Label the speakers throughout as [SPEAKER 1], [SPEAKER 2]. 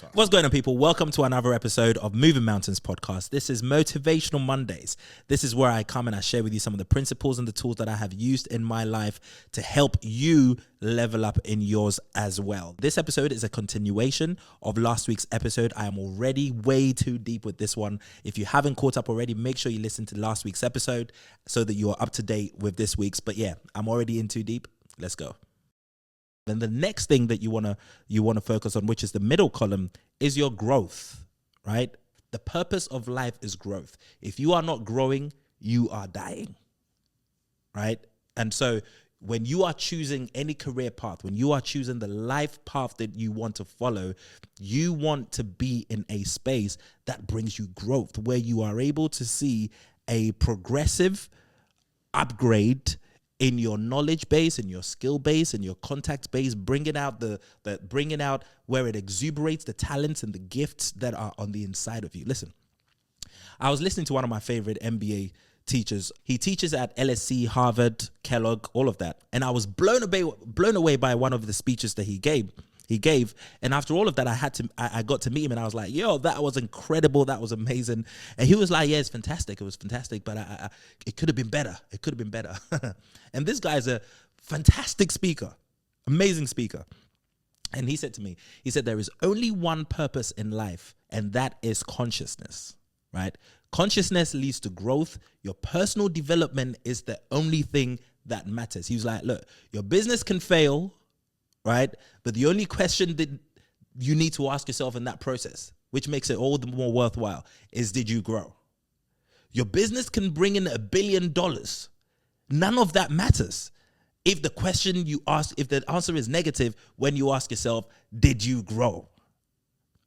[SPEAKER 1] podcast.
[SPEAKER 2] What's going on, people? Welcome to another episode of Moving Mountains podcast. This is Motivational Mondays. This is where I come and I share with you some of the principles and the tools that I have used in my life to help you level up in yours as well. This episode is a continuation of last week's episode. I am already way too deep with this one. If you haven't caught up already, make sure you listen to last week's episode so that you are up to date with this week's. But yeah, I'm already in too deep. Let's go. Then the next thing that you want to focus on, which is the middle column, is your growth, right? The purpose of life is growth. If you are not growing, you are dying, right? And so when you are choosing any career path, when you are choosing the life path that you want to follow, you want to be in a space that brings you growth, where you are able to see a progressive upgrade in your knowledge base, in your skill base, in your contact base, bringing out bringing out where it exuberates the talents and the gifts that are on the inside of you. Listen, I was listening to one of my favorite MBA teachers. He teaches at LSE, Harvard, Kellogg, all of that. And I was blown away by one of the speeches that he gave. And after all of that, I got to meet him, and I was like, yo, that was incredible. That was amazing. And he was like, yeah, it's fantastic. It was fantastic, but it could have been better. It could have been better. And this guy's a fantastic speaker, amazing speaker. And he said to me, there is only one purpose in life, and that is consciousness, right? Consciousness leads to growth. Your personal development is the only thing that matters. He was like, look, your business can fail, right? But the only question that you need to ask yourself in that process, which makes it all the more worthwhile, is did you grow? Your business can bring in $1 billion. None of that matters if the question you ask, if the answer is negative when you ask yourself, did you grow?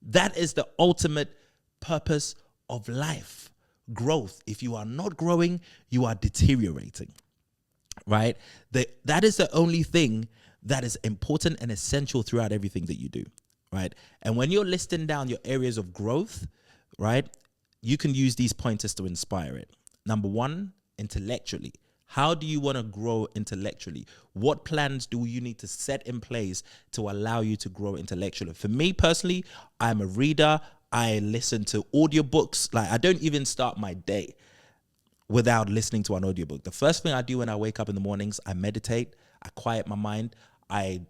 [SPEAKER 2] That is the ultimate purpose of life, growth. If you are not growing, you are deteriorating, right? That is the only thing that is important and essential throughout everything that you do, right? And when you're listing down your areas of growth, right, you can use these pointers to inspire it. Number one, intellectually. How do you want to grow intellectually? What plans do you need to set in place to allow you to grow intellectually? For me personally, I'm a reader. I listen to audiobooks. Like, I don't even start my day without listening to an audiobook. The first thing I do when I wake up in the mornings, I meditate, I quiet my mind, I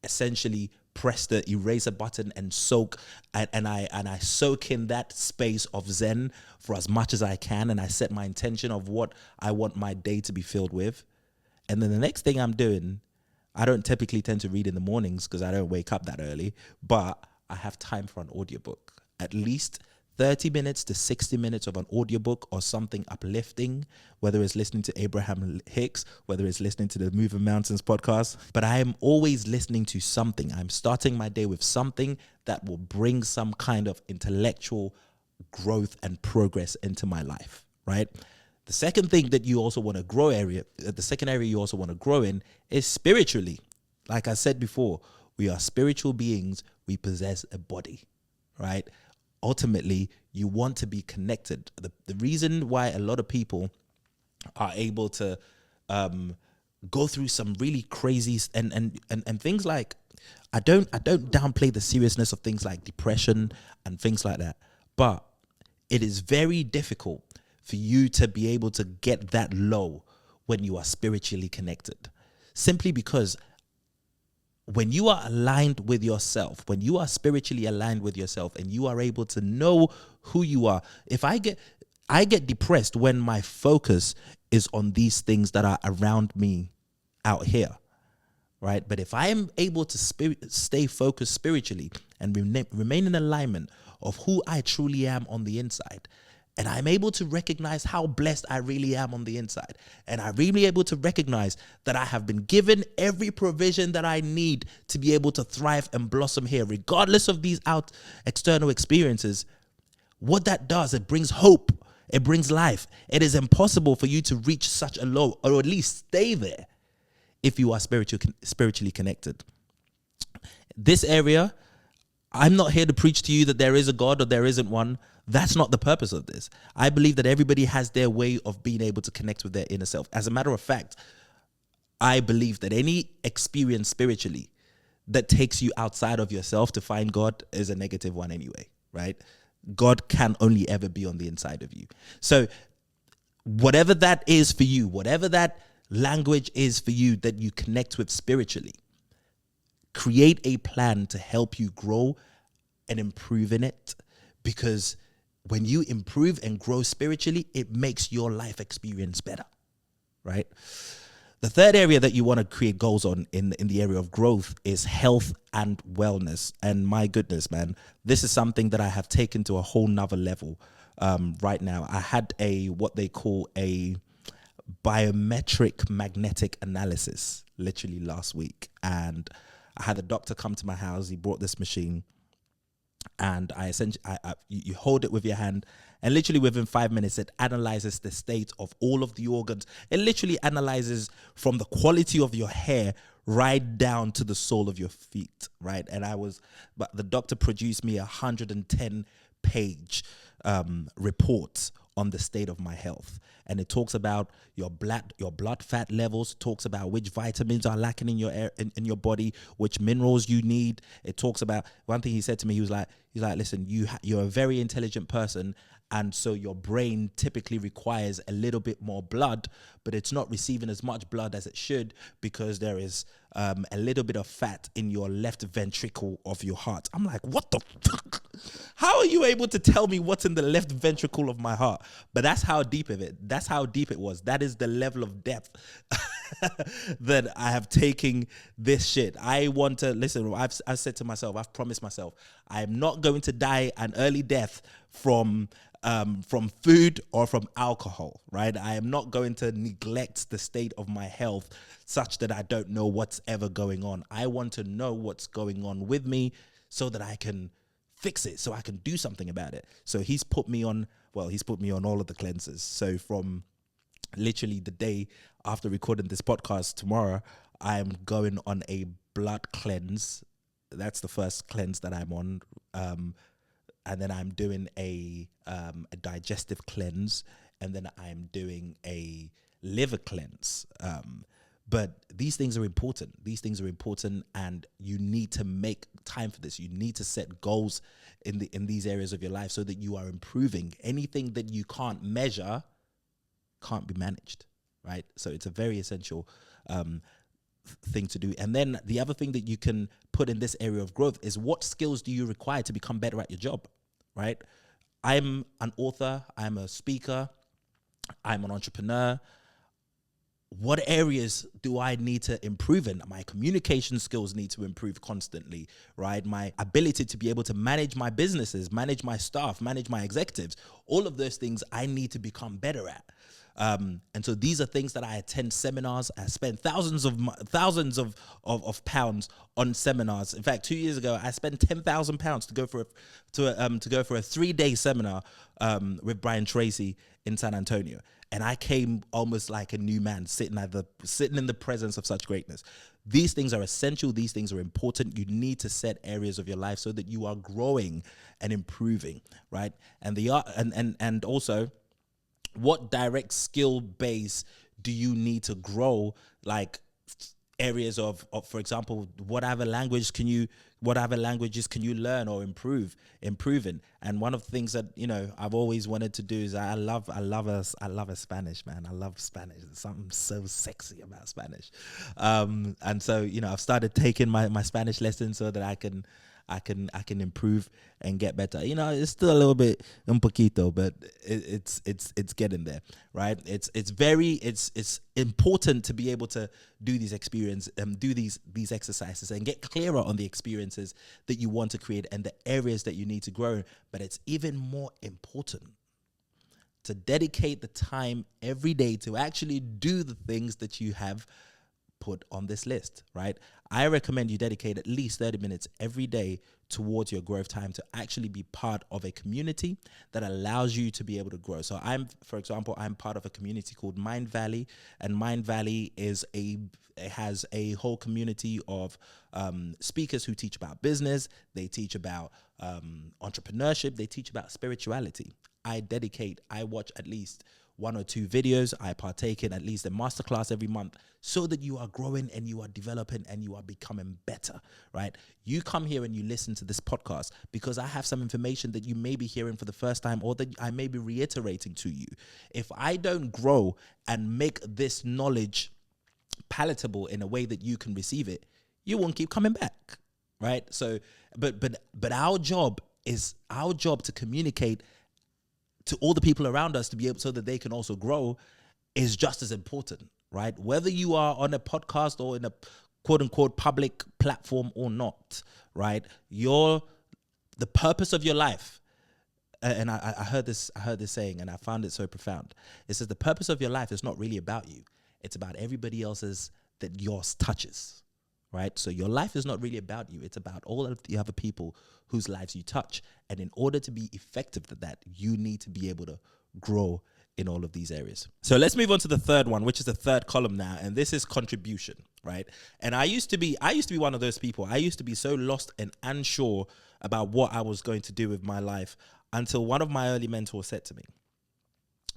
[SPEAKER 2] essentially press the eraser button and soak, and I soak in that space of Zen for as much as I can, and I set my intention of what I want my day to be filled with. And then the next thing I'm doing, I don't typically tend to read in the mornings because I don't wake up that early, but I have time for an audiobook. At least 30 minutes to 60 minutes of an audiobook or something uplifting, whether it's listening to Abraham Hicks, whether it's listening to the Moving Mountains podcast. But I am always listening to something. I'm starting my day with something that will bring some kind of intellectual growth and progress into my life, right? The second thing that you also want to grow the second area you also want to grow in is spiritually. Like I said before, we are spiritual beings. We possess a body, right? Ultimately, you want to be connected. The reason why a lot of people are able to go through some really crazy and things like, I don't downplay the seriousness of things like depression and things like that, but it is very difficult for you to be able to get that low when you are spiritually connected, simply because when you are aligned with yourself, when you are spiritually aligned with yourself and you are able to know who you are. If I get depressed when my focus is on these things that are around me out here, right? But if I am able to stay focused spiritually and remain in alignment of who I truly am on the inside, and I'm able to recognize how blessed I really am on the inside. And I'm really able to recognize that I have been given every provision that I need to be able to thrive and blossom here, regardless of these external experiences. What that does, it brings hope. It brings life. It is impossible for you to reach such a low, or at least stay there, if you are spiritually connected. This area, I'm not here to preach to you that there is a God or there isn't one. That's not the purpose of this. I believe that everybody has their way of being able to connect with their inner self. As a matter of fact, I believe that any experience spiritually that takes you outside of yourself to find God is a negative one anyway, right? God can only ever be on the inside of you. So whatever that is for you, whatever that language is for you that you connect with spiritually, create a plan to help you grow and improve in it, because when you improve and grow spiritually, it makes your life experience better, right? The third area that you want to create goals on in the area of growth is health and wellness. And my goodness, man, this is something that I have taken to a whole nother level right now. I had what they call a biometric magnetic analysis literally last week. And I had a doctor come to my house. He brought this machine. And you hold it with your hand, and literally within 5 minutes, it analyzes the state of all of the organs. It literally analyzes from the quality of your hair right down to the sole of your feet, right? But the doctor produced me 110-page report on the state of my health. And it talks about your blood fat levels, talks about which vitamins are lacking in your body, which minerals you need. It talks about, one thing he said to me, he was like, listen, you're a very intelligent person, and so your brain typically requires a little bit more blood, but it's not receiving as much blood as it should because there is a little bit of fat in your left ventricle of your heart. I'm like, what the fuck? How are you able to tell me what's in the left ventricle of my heart? But that's how deep it was. That is the level of depth that I have taken this shit. I want to listen. I've said to myself, I've promised myself, I am not going to die an early death from food or from alcohol, right? I am not going to neglect the state of my health such that I don't know what's ever going on. I want to know what's going on with me so that I can fix it, so I can do something about it. So he's put me on all of the cleanses. So from literally the day after recording this podcast tomorrow, I'm going on a blood cleanse. That's the first cleanse that I'm on. And then I'm doing a digestive cleanse, and then I'm doing a liver cleanse. But these things are important. And you need to make time for this. You need to set goals in these areas of your life so that you are improving. Anything that you can't measure can't be managed, right? So it's a very essential thing to do. And then the other thing that you can put in this area of growth is, what skills do you require to become better at your job, right? I'm an author, I'm a speaker, I'm an entrepreneur. What areas do I need to improve in? My communication skills need to improve constantly, right? My ability to be able to manage my businesses, manage my staff, manage my executives, all of those things I need to become better at. And so these are things that I attend seminars. I spend thousands of pounds on seminars. In fact, 2 years ago, I spent £10,000 to go for a 3-day seminar with Brian Tracy in San Antonio. And I came almost like a new man, sitting in the presence of such greatness. These things are essential. These things are important. You need to set areas of your life so that you are growing and improving, right? And also, what direct skill base do you need to grow? Like areas of, for example, what other languages can you learn or improve in? And one of the things that, I've always wanted to do is I love a Spanish, man. I love Spanish. There's something so sexy about Spanish. And so, I've started taking my Spanish lessons so that I can improve and get better. It's still a little bit un poquito, but it's getting there, right? It's important to be able to do these these exercises and get clearer on the experiences that you want to create and the areas that you need to grow. But it's even more important to dedicate the time every day to actually do the things that you have put on this list, right? I recommend you dedicate at least 30 minutes every day towards your growth time to actually be part of a community that allows you to be able to grow. So for example, I'm part of a community called Mind Valley, and Mind Valley has a whole community of speakers who teach about business, they teach about entrepreneurship, they teach about spirituality. I watch at least 1 or 2 videos. I partake in at least a masterclass every month so that you are growing and you are developing and you are becoming better, right? You come here and you listen to this podcast because I have some information that you may be hearing for the first time or that I may be reiterating to you. If I don't grow and make this knowledge palatable in a way that you can receive it, you won't keep coming back, right? So, but our job to communicate to all the people around us to be able so that they can also grow is just as important, right? Whether you are on a podcast or in a quote unquote public platform or not, right? The purpose of your life, and I heard this saying and I found it so profound. It says the purpose of your life is not really about you. It's about everybody else's that yours touches, right? So your life is not really about you. It's about all of the other people whose lives you touch. And in order to be effective at that, you need to be able to grow in all of these areas. So let's move on to the third one, which is the third column now. And this is contribution, right? And I used to be one of those people. I used to be so lost and unsure about what I was going to do with my life until one of my early mentors said to me,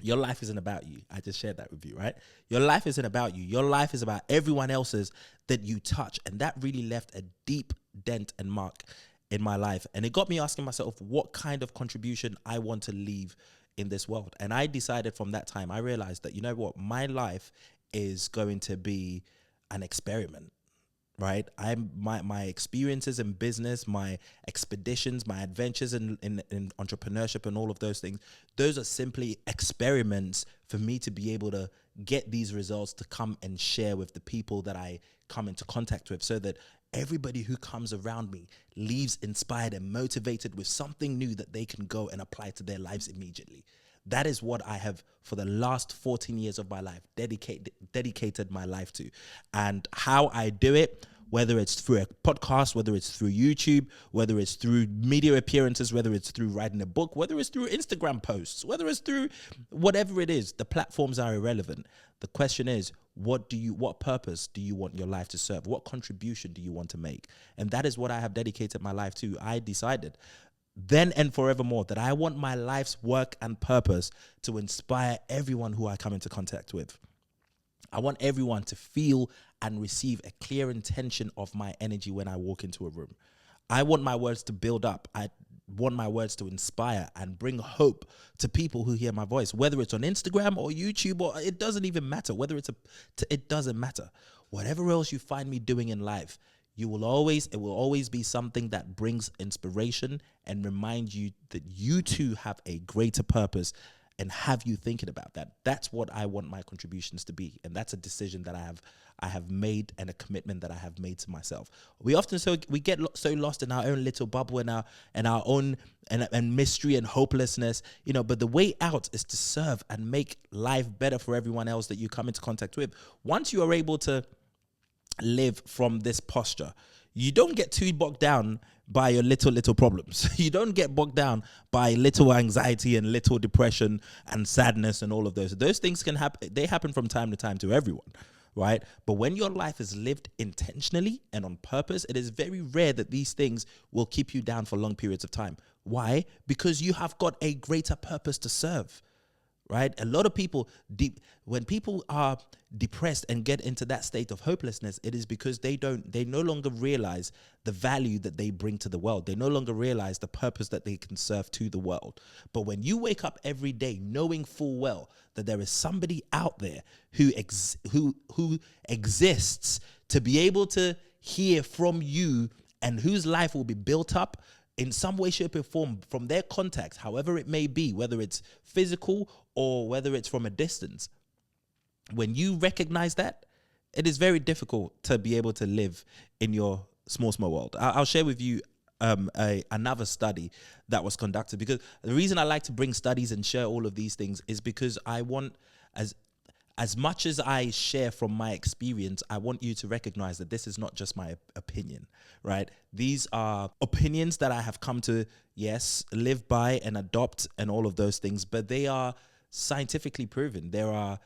[SPEAKER 2] your life isn't about you. I just shared that with you, right? Your life isn't about you. Your life is about everyone else's that you touch. And that really left a deep dent and mark in my life. And it got me asking myself what kind of contribution I want to leave in this world. And I decided from that time, I realized that, you know what, my life is going to be an experiment. Right, my experiences in business, my expeditions, my adventures in entrepreneurship, and all of those things. Those are simply experiments for me to be able to get these results to come and share with the people that I come into contact with, so that everybody who comes around me leaves inspired and motivated with something new that they can go and apply to their lives immediately. That is what I have, for the last 14 years of my life, dedicated my life to. And how I do it, whether it's through a podcast, whether it's through YouTube, whether it's through media appearances, whether it's through writing a book, whether it's through Instagram posts, whether it's through whatever it is, the platforms are irrelevant. The question is, what purpose do you want your life to serve? What contribution do you want to make? And that is what I have dedicated my life to. I decided then and forevermore that I want my life's work and purpose to inspire everyone who I come into contact with. I want everyone to feel and receive a clear intention of my energy when I walk into a room. I want my words to build up. I want my words to inspire and bring hope to people who hear my voice, whether it's on Instagram or YouTube, or it doesn't even matter. It doesn't matter. Whatever else you find me doing in life, it will always be something that brings inspiration and remind you that you too have a greater purpose and have you thinking about that. That's what I want my contributions to be. And that's a decision that I have made, and a commitment that I have made to myself. We get so lost in our own little bubble and our own and mystery and hopelessness, but the way out is to serve and make life better for everyone else that you come into contact with. Once you are able to live from this posture, you don't get too bogged down by your little problems. You don't get bogged down by little anxiety and little depression and sadness and all of those. Those things can happen. They happen from time to time to everyone, right? But when your life is lived intentionally and on purpose, it is very rare that these things will keep you down for long periods of time. Why? Because you have got a greater purpose to serve. Right? A lot of people, when people are depressed and get into that state of hopelessness, it is because they no longer realize the value that they bring to the world. They no longer realize the purpose that they can serve to the world. But when you wake up every day knowing full well that there is somebody out there who exists to be able to hear from you and whose life will be built up in some way, shape, or form from their contacts, however it may be, whether it's physical or whether it's from a distance. When you recognize that, it is very difficult to be able to live in your small world. I'll share with you another study that was conducted, because the reason I like to bring studies and share all of these things is because I want, as much as I share from my experience, I want you to recognize that this is not just my opinion, right? These are opinions that I have come to, yes, live by and adopt and all of those things, but they are scientifically proven. There are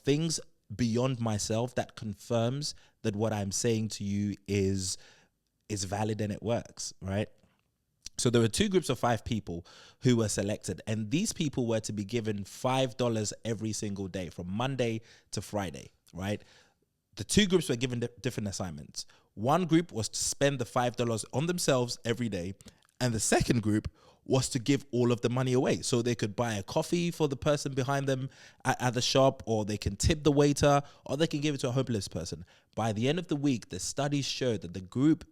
[SPEAKER 2] things beyond myself that confirms that what I'm saying to you is valid and it works, right? So there were two groups of 5 people who were selected, and these people were to be given $5 every single day from Monday to Friday, right? The two groups were given different assignments. One group was to spend the $5 on themselves every day, and the second group was to give all of the money away. So they could buy a coffee for the person behind them at the shop, or they can tip the waiter, or they can give it to a homeless person. By the end of the week, the studies showed that the group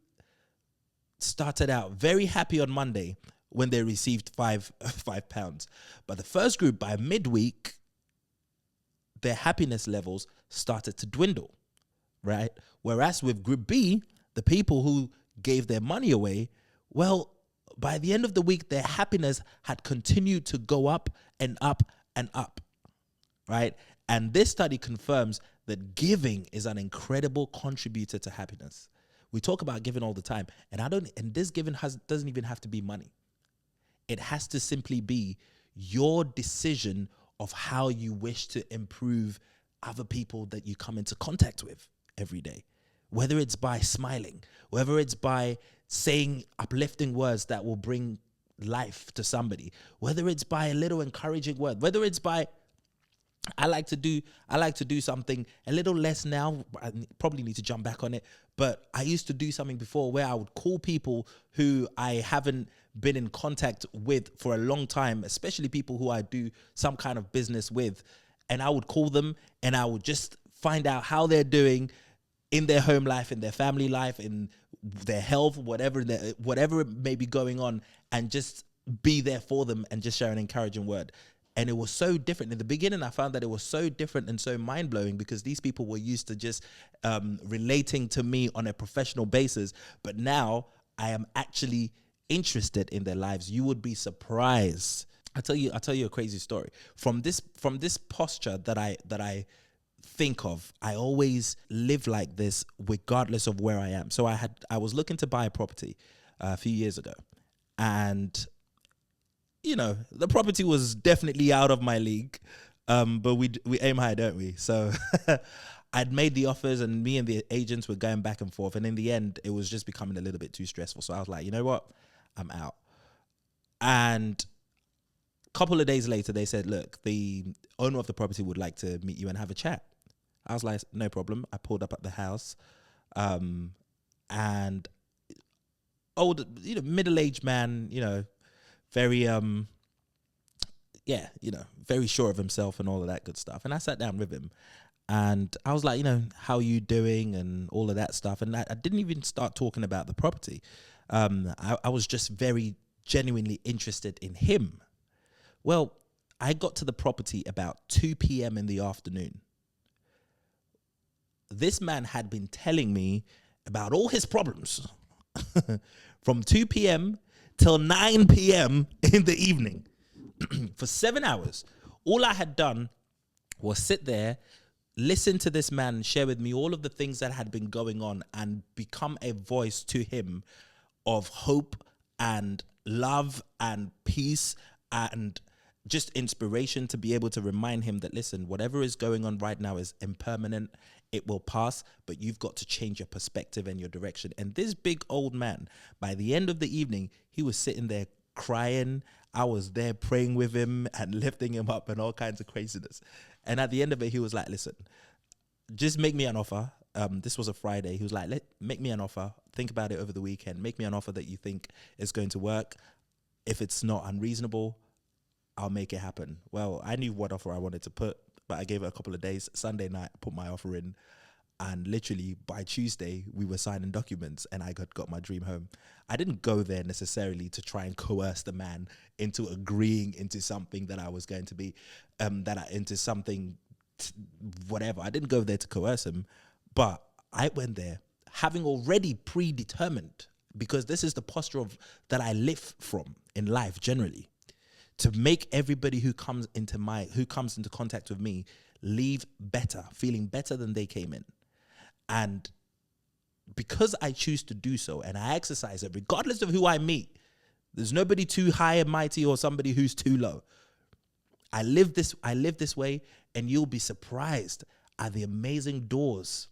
[SPEAKER 2] started out very happy on Monday when they received £5. But the first group, by midweek, their happiness levels started to dwindle, right? Whereas with group B, the people who gave their money away, well, by the end of the week, their happiness had continued to go up and up and up, right? And this study confirms that giving is an incredible contributor to happiness. We talk about giving all the time, and this giving doesn't even have to be money. It has to simply be your decision of how you wish to improve other people that you come into contact with every day. Whether it's by smiling, whether it's by saying uplifting words that will bring life to somebody, whether it's by a little encouraging word, whether it's by I like to do something a little less now. I probably need to jump back on it. But I used to do something before where I would call people who I haven't been in contact with for a long time, especially people who I do some kind of business with. And I would call them and I would just find out how they're doing in their home life, in their family life, in their health, whatever may be going on, and just be there for them and just share an encouraging word. And it was so different. In the beginning, I found that it was so different and so mind-blowing because these people were used to just relating to me on a professional basis. But now I am actually interested in their lives. You would be surprised. I'll tell you a crazy story. From this posture that I think of, I always live like this regardless of where I am. So I was looking to buy a property a few years ago, and you know, the property was definitely out of my league, but we aim high, don't we? So I'd made the offers, and me and the agents were going back and forth, and in the end, it was just becoming a little bit too stressful. So I was like, you know what? I'm out. And a couple of days later, they said, look, the owner of the property would like to meet you and have a chat. I was like, no problem. I pulled up at the house, and old, middle-aged man, very very sure of himself and all of that good stuff. And I sat down with him and I was like, how are you doing and all of that stuff. And I didn't even start talking about the property. I was just very genuinely interested in him. Well, I got to the property about 2 p.m. in the afternoon. This man had been telling me about all his problems from 2 p.m. till 9 p.m. in the evening. For 7 hours. All I had done was sit there, listen to this man share with me all of the things that had been going on, and become a voice to him of hope and love and peace and just inspiration, to be able to remind him that, listen, whatever is going on right now is impermanent. It will pass, but you've got to change your perspective and your direction. And this big old man, by the end of the evening, he was sitting there crying. I was there praying with him and lifting him up and all kinds of craziness. And at the end of it, he was like, listen, just make me an offer. This was a Friday. He was like, make me an offer. Think about it over the weekend. Make me an offer that you think is going to work. If it's not unreasonable, I'll make it happen. Well, I knew what offer I wanted to put, but I gave it a couple of days. Sunday night, I put my offer in, and literally by Tuesday, we were signing documents and I got my dream home. I didn't go there necessarily to try and coerce the man into agreeing into something that I was going to be, into something, whatever. I didn't go there to coerce him, but I went there having already predetermined, because this is the posture that I live from in life generally, to make everybody who comes into contact with me leave better, feeling better than they came in. And because I choose to do so and I exercise it, regardless of who I meet, there's nobody too high and mighty or somebody who's too low. I live this way, and you'll be surprised at the amazing doors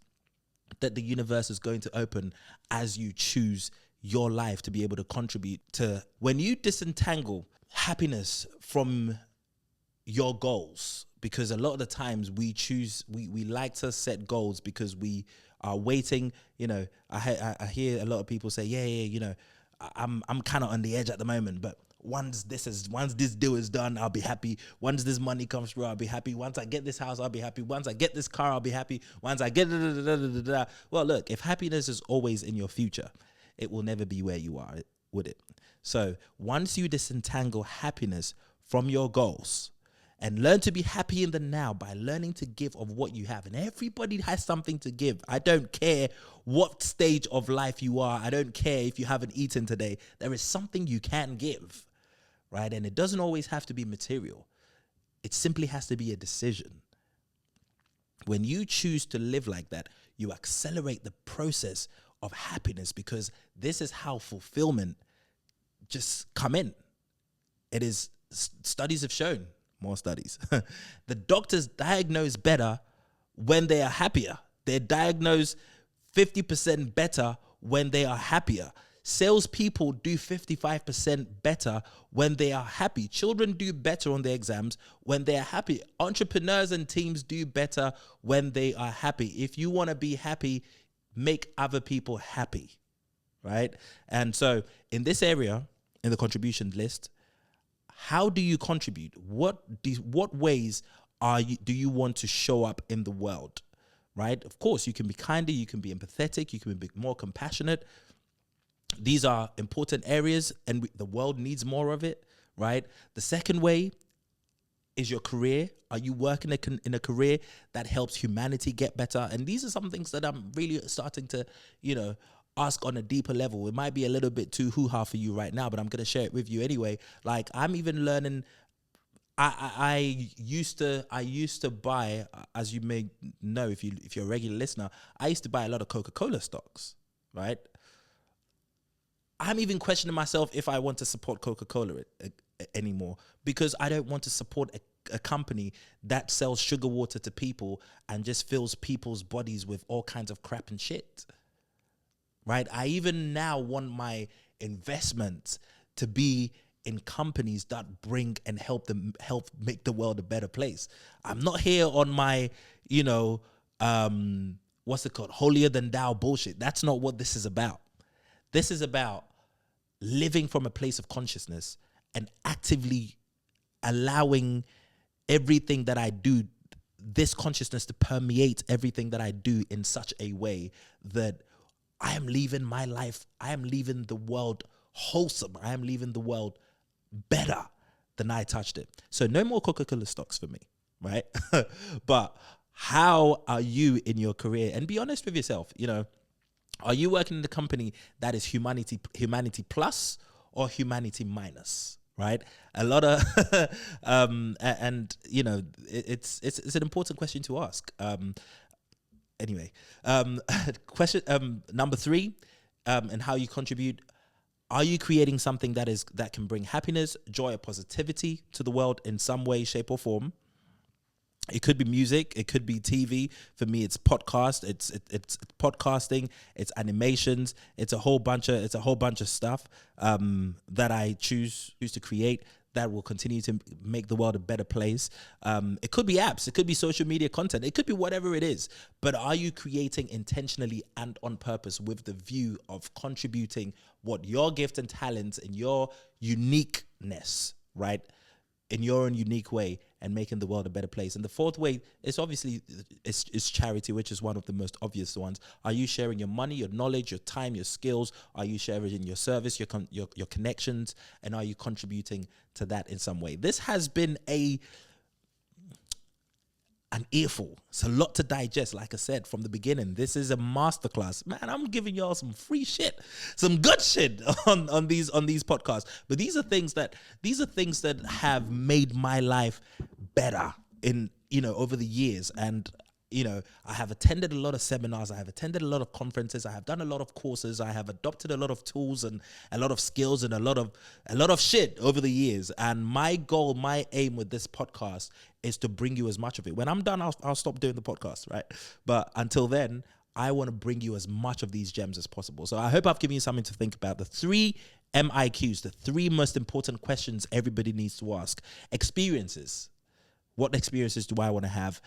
[SPEAKER 2] that the universe is going to open as you choose your life to be able to contribute to. When you disentangle happiness from your goals, because a lot of the times we like to set goals because we are waiting. I hear a lot of people say, I'm kind of on the edge at the moment, but once this deal is done, I'll be happy. Once this money comes through, I'll be happy. Once I get this house, I'll be happy. Once I get this car, I'll be happy. Once I get Well, look, if happiness is always in your future, it will never be where you are, would it? So once you disentangle happiness from your goals and learn to be happy in the now by learning to give of what you have. And everybody has something to give. I don't care what stage of life you are. I don't care if you haven't eaten today. There is something you can give, right? And it doesn't always have to be material. It simply has to be a decision. When you choose to live like that, you accelerate the process of happiness, because this is how fulfillment just come in. It is, studies have shown, more studies, the doctors diagnose better when they are happier. They diagnose 50% better when they are happier. Salespeople do 55% better when they are happy. Children do better on their exams when they are happy. Entrepreneurs and teams do better when they are happy. If you want to be happy, make other people happy, right? And so in this area, in the contribution list, how do you contribute? What ways do you want to show up in the world, right? Of course, you can be kinder, you can be empathetic, you can be more compassionate. These are important areas, and the world needs more of it, right? The second way is your career. Are you working in a career that helps humanity get better? And these are some things that I'm really starting to, ask on a deeper level. It might be a little bit too hoo-ha for you right now, but I'm going to share it with you anyway. Like, I'm even learning. I used to buy, as you may know, if you're a regular listener, I used to buy a lot of Coca-Cola stocks, right? I'm even questioning myself if I want to support Coca-Cola anymore, because I don't want to support a company that sells sugar water to people and just fills people's bodies with all kinds of crap and shit. Right? I even now want my investments to be in companies that bring and help make the world a better place. I'm not here on my, what's it called? Holier than thou bullshit. That's not what this is about. This is about living from a place of consciousness and actively allowing everything that I do, this consciousness, to permeate everything that I do in such a way that I am leaving my life, I am leaving the world wholesome. I am leaving the world better than I touched it. So no more Coca-Cola stocks for me, right? But how are you in your career? And be honest with yourself, are you working in the company that is humanity plus or humanity minus, right? A lot of, it's an important question to ask. Anyway, question number 3, and how you contribute. Are you creating something that can bring happiness, joy, or positivity to the world in some way, shape, or form? It could be music, it could be TV. For me, it's podcast. It's podcasting. It's animations. It's a whole bunch of stuff that I choose to create that will continue to make the world a better place. It could be apps. It could be social media content. It could be whatever it is. But are you creating intentionally and on purpose with the view of contributing what your gift and talents and your uniqueness, right, in your own unique way, and making the world a better place? And the fourth way is obviously is charity, which is one of the most obvious ones. Are you sharing your money, your knowledge, your time, your skills? Are you sharing your service, your connections? And are you contributing to that in some way? This has been an earful. It's a lot to digest. Like I said from the beginning, this is a masterclass. Man, I'm giving y'all some free shit, some good shit on these podcasts. But these are things that have made my life better in over the years. And I have attended a lot of seminars. I have attended a lot of conferences. I have done a lot of courses. I have adopted a lot of tools and a lot of skills and a lot of shit over the years. And my goal, my aim with this podcast is to bring you as much of it. When I'm done, I'll stop doing the podcast, right? But until then, I want to bring you as much of these gems as possible. So I hope I've given you something to think about. The 3 MIQs, the 3 most important questions everybody needs to ask. Experiences. What experiences do I want to have?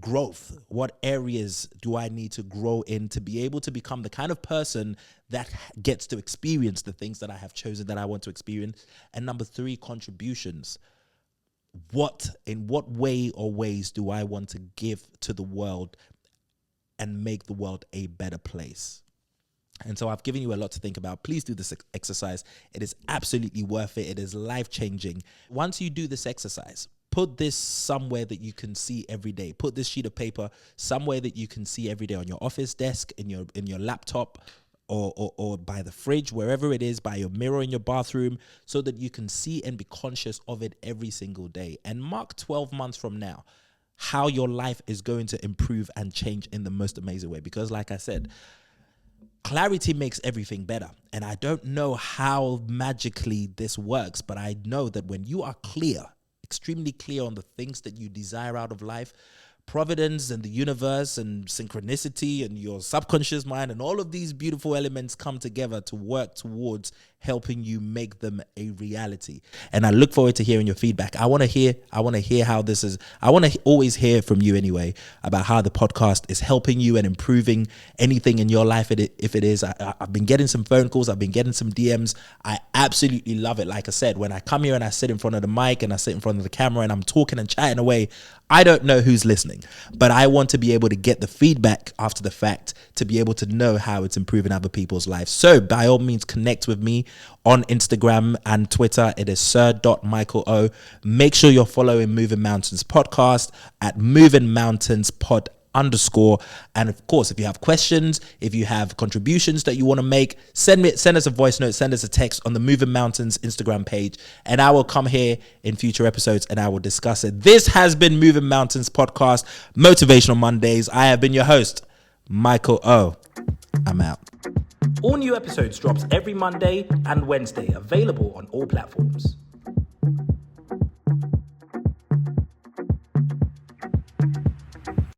[SPEAKER 2] Growth. What areas do I need to grow in to be able to become the kind of person that gets to experience the things that I have chosen that I want to experience? And number 3, contributions. In what way or ways do I want to give to the world and make the world a better place? And so I've given you a lot to think about. Please do this exercise. It is absolutely worth it. It is life-changing. Once you do this exercise, put this somewhere that you can see every day. Put this sheet of paper somewhere that you can see every day, on your office desk, in your laptop, or by the fridge, wherever it is, by your mirror in your bathroom, so that you can see and be conscious of it every single day. And mark 12 months from now how your life is going to improve and change in the most amazing way. Because like I said, clarity makes everything better. And I don't know how magically this works, but I know that when you are clear, extremely clear on the things that you desire out of life, providence and the universe and synchronicity and your subconscious mind and all of these beautiful elements come together to work towards helping you make them a reality. And I look forward to hearing your feedback. I want to hear how this is. I want to always hear from you anyway about how the podcast is helping you and improving anything in your life. If it is, I've been getting some phone calls. I've been getting some DMs. I absolutely love it. Like I said, when I come here and I sit in front of the mic and I sit in front of the camera and I'm talking and chatting away, I don't know who's listening, but I want to be able to get the feedback after the fact to be able to know how it's improving other people's lives. So by all means, connect with me on Instagram and Twitter. It is sir.michaelo. Make sure you're following Moving Mountains podcast at Moving Mountains pod _. And of course, if you have questions, if you have contributions that you want to make, send us a voice note, send us a text on the Moving Mountains Instagram page, and I will come here in future episodes and I will discuss it. This has been Moving Mountains podcast, Motivational Mondays. I have been your host, Michael O. I'm out. All new episodes drops every Monday and Wednesday, available on all platforms.